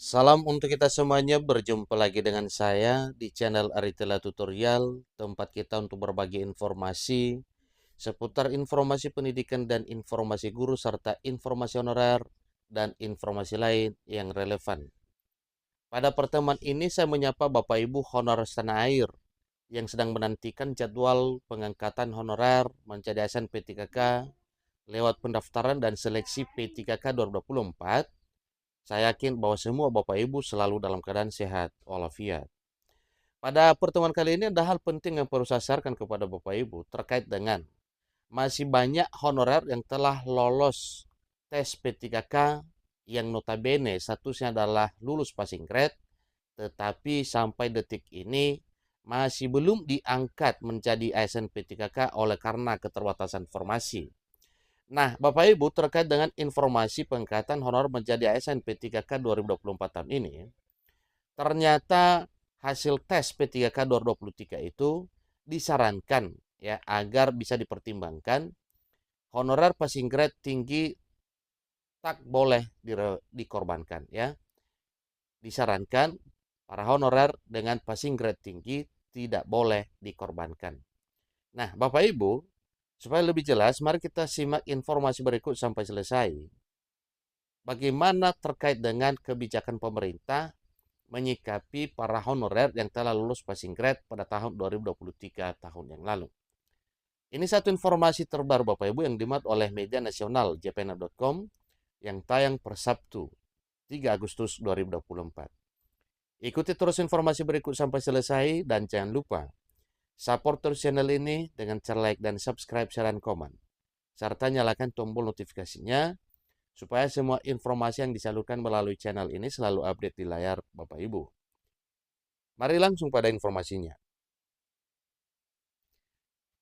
Salam untuk kita semuanya, berjumpa lagi dengan saya di channel Aritela Tutorial, tempat kita untuk berbagi informasi seputar informasi pendidikan dan informasi guru serta informasi honorer dan informasi lain yang relevan. Pada pertemuan ini saya menyapa Bapak Ibu honorer tanah air yang sedang menantikan jadwal pengangkatan honorer menjadi ASN P3K lewat pendaftaran dan seleksi P3K 2024. Saya yakin bahwa semua Bapak Ibu selalu dalam keadaan sehat walafiat. Pada pertemuan kali ini ada hal penting yang perlu saya sarankan kepada Bapak Ibu terkait dengan masih banyak honorer yang telah lolos tes P3K yang notabene statusnya adalah lulus passing grade, tetapi sampai detik ini masih belum diangkat menjadi ASN P3K oleh karena keterbatasan formasi. Nah, Bapak Ibu, terkait dengan informasi pengangkatan honor menjadi ASN P3K 2024 tahun ini, ternyata hasil tes P3K 2023 itu disarankan ya agar bisa dipertimbangkan honorer passing grade tinggi tak boleh dikorbankan ya. Disarankan para honorer dengan passing grade tinggi tidak boleh dikorbankan. Nah, Bapak Ibu, supaya lebih jelas, mari kita simak informasi berikut sampai selesai. Bagaimana terkait dengan kebijakan pemerintah menyikapi para honorer yang telah lulus passing grade pada tahun 2023 tahun yang lalu. Ini satu informasi terbaru Bapak Ibu yang dimuat oleh media nasional jpnr.com yang tayang per Sabtu 3 Agustus 2024. Ikuti terus informasi berikut sampai selesai dan jangan lupa support terus channel ini dengan cara like dan subscribe, share, dan komen. Serta nyalakan tombol notifikasinya supaya semua informasi yang disalurkan melalui channel ini selalu update di layar Bapak Ibu. Mari langsung pada informasinya.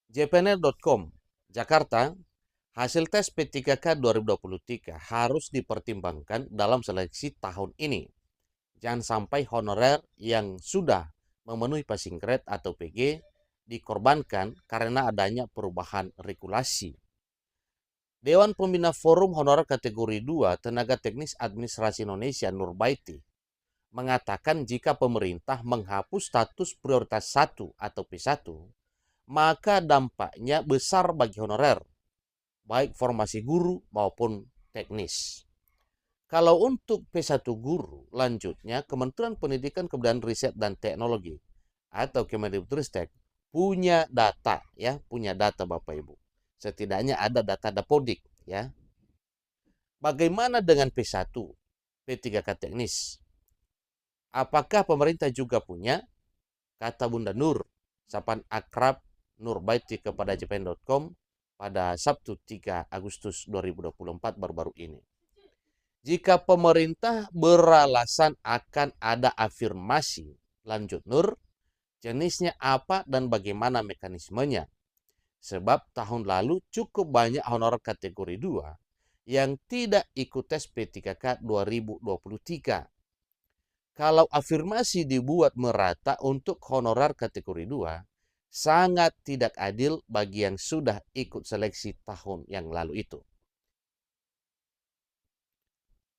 jpnr.com, Jakarta, hasil tes P3K 2023 harus dipertimbangkan dalam seleksi tahun ini. Jangan sampai honorer yang sudah memenuhi passing grade atau PG dikorbankan karena adanya perubahan regulasi. Dewan Pembina Forum Honorer kategori 2 Tenaga Teknis Administrasi Indonesia Nurbaiti mengatakan jika pemerintah menghapus status prioritas 1 atau P1, maka dampaknya besar bagi honorer, baik formasi guru maupun teknis. Kalau untuk P1 guru, lanjutnya Kementerian Pendidikan Kebudayaan Riset dan Teknologi atau Kemendikbudristek punya data ya, punya data Bapak Ibu. Setidaknya ada data Dapodik ya. Bagaimana dengan P1, P3K teknis? Apakah pemerintah juga punya? Kata Bunda Nur, sapaan akrab Nurbaiti kepada jpn.com pada Sabtu 3 Agustus 2024 baru-baru ini. Jika pemerintah beralasan akan ada afirmasi, lanjut Nur, jenisnya apa dan bagaimana mekanismenya? Sebab tahun lalu cukup banyak honorer kategori 2 yang tidak ikut tes P3K 2023. Kalau afirmasi dibuat merata untuk honorer kategori 2, sangat tidak adil bagi yang sudah ikut seleksi tahun yang lalu itu.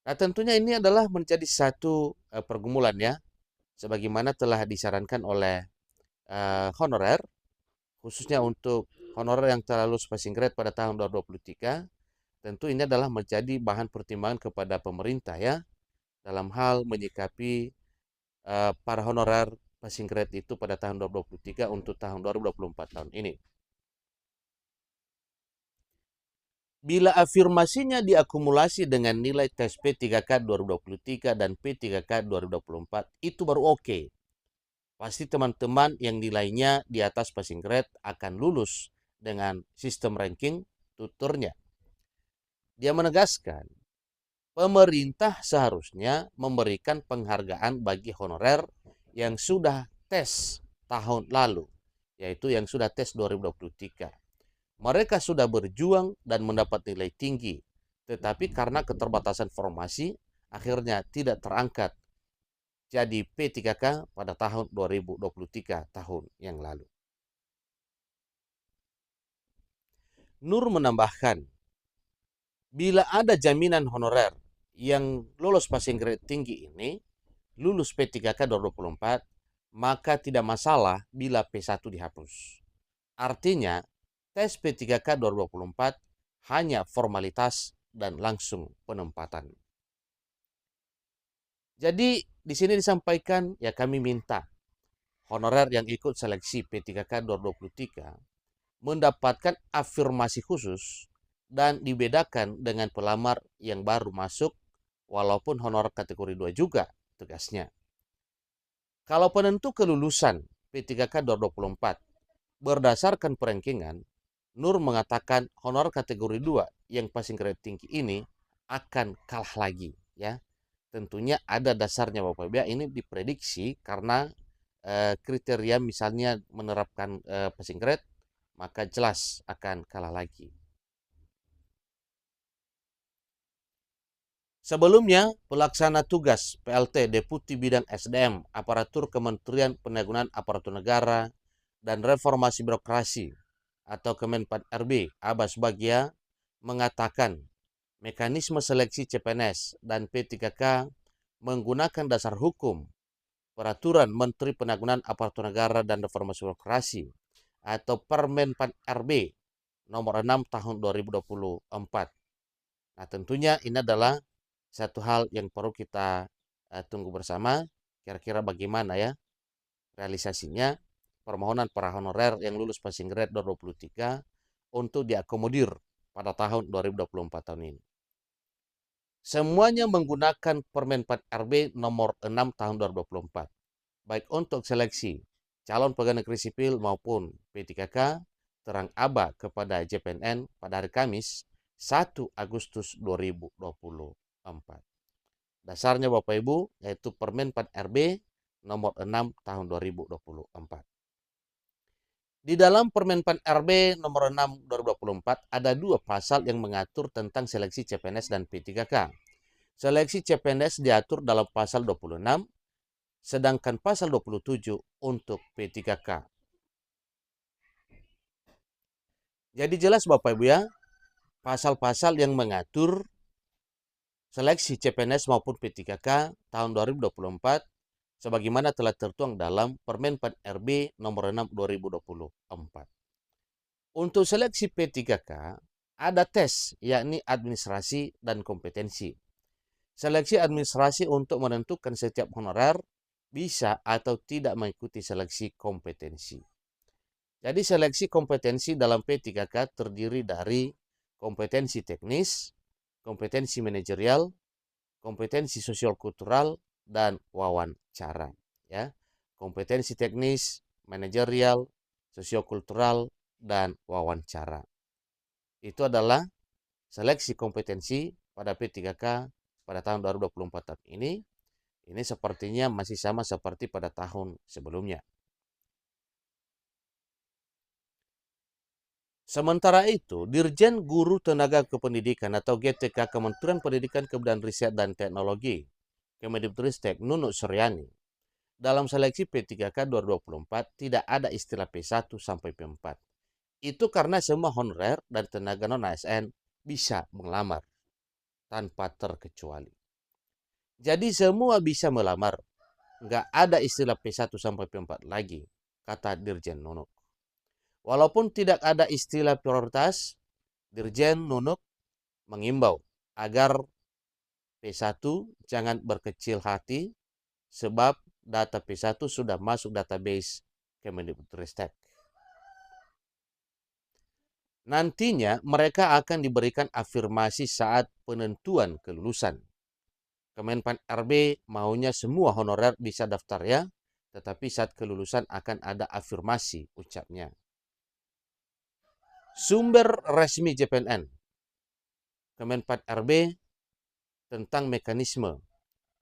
Nah, tentunya ini adalah menjadi satu pergumulan ya, sebagaimana telah disarankan oleh honorer, khususnya untuk honorer yang telah lulus passing grade pada tahun 2023, tentu ini adalah menjadi bahan pertimbangan kepada pemerintah ya, dalam hal menyikapi para honorer passing grade itu pada tahun 2023 untuk tahun 2024 tahun ini. Bila afirmasinya diakumulasi dengan nilai tes P3K 2023 dan P3K 2024, itu baru oke. Pasti teman-teman yang nilainya di atas passing grade akan lulus dengan sistem ranking tuturnya. Dia menegaskan, pemerintah seharusnya memberikan penghargaan bagi honorer yang sudah tes tahun lalu, yaitu yang sudah tes 2023. Mereka sudah berjuang dan mendapat nilai tinggi, tetapi karena keterbatasan formasi, akhirnya tidak terangkat jadi P3K pada tahun 2023 tahun yang lalu. Nur menambahkan, bila ada jaminan honorer yang lolos passing grade tinggi ini, lulus P3K 2024, maka tidak masalah bila P1 dihapus. Artinya, tes P3K 2024 hanya formalitas dan langsung penempatan. Jadi, di sini disampaikan, ya kami minta honorer yang ikut seleksi P3K 2023 mendapatkan afirmasi khusus dan dibedakan dengan pelamar yang baru masuk walaupun honorer kategori 2 juga tugasnya. Kalau penentu kelulusan P3K 2024 berdasarkan perankingan, Nur mengatakan honorer kategori 2 yang passing grade tinggi ini akan kalah lagi, ya. Tentunya ada dasarnya Bapak Ibu, ya. Ini diprediksi karena kriteria misalnya menerapkan passing grade, maka jelas akan kalah lagi. Sebelumnya, pelaksana tugas PLT Deputi Bidang SDM Aparatur Kementerian Penanggulangan Aparatur Negara dan Reformasi Birokrasi atau Kemenpan RB Abbas Bagia mengatakan mekanisme seleksi CPNS dan P3K menggunakan dasar hukum Peraturan Menteri Penanggulangan Aparatur Negara dan Reformasi Birokrasi atau Permenpan RB nomor 6 tahun 2024. Nah, tentunya ini adalah satu hal yang perlu kita tunggu bersama, kira-kira bagaimana ya realisasinya permohonan para honorer yang lulus passing grade 2023 untuk diakomodir pada tahun 2024 tahun ini. Semuanya menggunakan Permenpan RB nomor 6 tahun 2024, baik untuk seleksi calon pegawai negeri sipil maupun P3K terang aba kepada JPNN pada hari Kamis 1 Agustus 2024. Dasarnya Bapak Ibu yaitu Permenpan RB nomor 6 tahun 2024. Di dalam Permenpan RB nomor 6 2024 ada dua pasal yang mengatur tentang seleksi CPNS dan P3K. Seleksi CPNS diatur dalam pasal 26, sedangkan pasal 27 untuk P3K. Jadi jelas Bapak Ibu ya, pasal-pasal yang mengatur seleksi CPNS maupun P3K tahun 2024 sebagaimana telah tertuang dalam Permenpan RB nomor 6 2024. Untuk seleksi P3K ada tes yakni administrasi dan kompetensi. Seleksi administrasi untuk menentukan setiap honorer bisa atau tidak mengikuti seleksi kompetensi. Jadi seleksi kompetensi dalam P3K terdiri dari kompetensi teknis, kompetensi manajerial, kompetensi sosial kultural, dan wawancara. Ya, kompetensi teknis, manajerial, sosiokultural, dan wawancara. Itu adalah seleksi kompetensi pada P3K pada tahun 2024 ini. Ini sepertinya masih sama seperti pada tahun sebelumnya. Sementara itu, Dirjen Guru Tenaga Kependidikan atau GTK Kementerian Pendidikan Kebudayaan Riset dan Teknologi Kemendikbudristek Nunuk Suryani dalam seleksi P3K 2024 tidak ada istilah P1 sampai P4. Itu karena semua honorer dan tenaga non-ASN bisa melamar tanpa terkecuali. Jadi semua bisa melamar, nggak ada istilah P1 sampai P4 lagi, kata Dirjen Nunuk. Walaupun tidak ada istilah prioritas, Dirjen Nunuk mengimbau agar P1 jangan berkecil hati sebab data P1 sudah masuk database Kemendikbudristek. Nantinya mereka akan diberikan afirmasi saat penentuan kelulusan. Kemenpan RB maunya semua honorer bisa daftar ya, tetapi saat kelulusan akan ada afirmasi ucapnya. Sumber resmi JPNN Kemenpan RB tentang mekanisme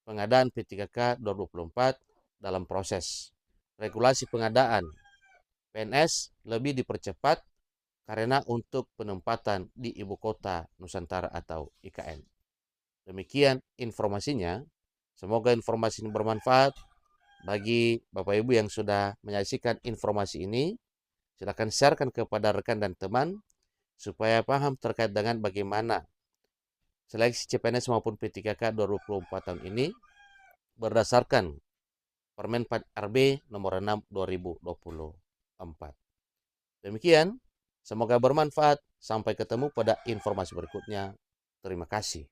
pengadaan P3K 2024 dalam proses regulasi pengadaan PNS lebih dipercepat karena untuk penempatan di Ibu Kota Nusantara atau IKN. Demikian informasinya. Semoga informasi ini bermanfaat bagi Bapak Ibu yang sudah menyaksikan informasi ini. Silakan sharekan kepada rekan dan teman supaya paham terkait dengan bagaimana seleksi CPNS maupun P3K 2024 tahun ini berdasarkan Permen RB nomor 6 2024. Demikian, semoga bermanfaat. Sampai ketemu pada informasi berikutnya. Terima kasih.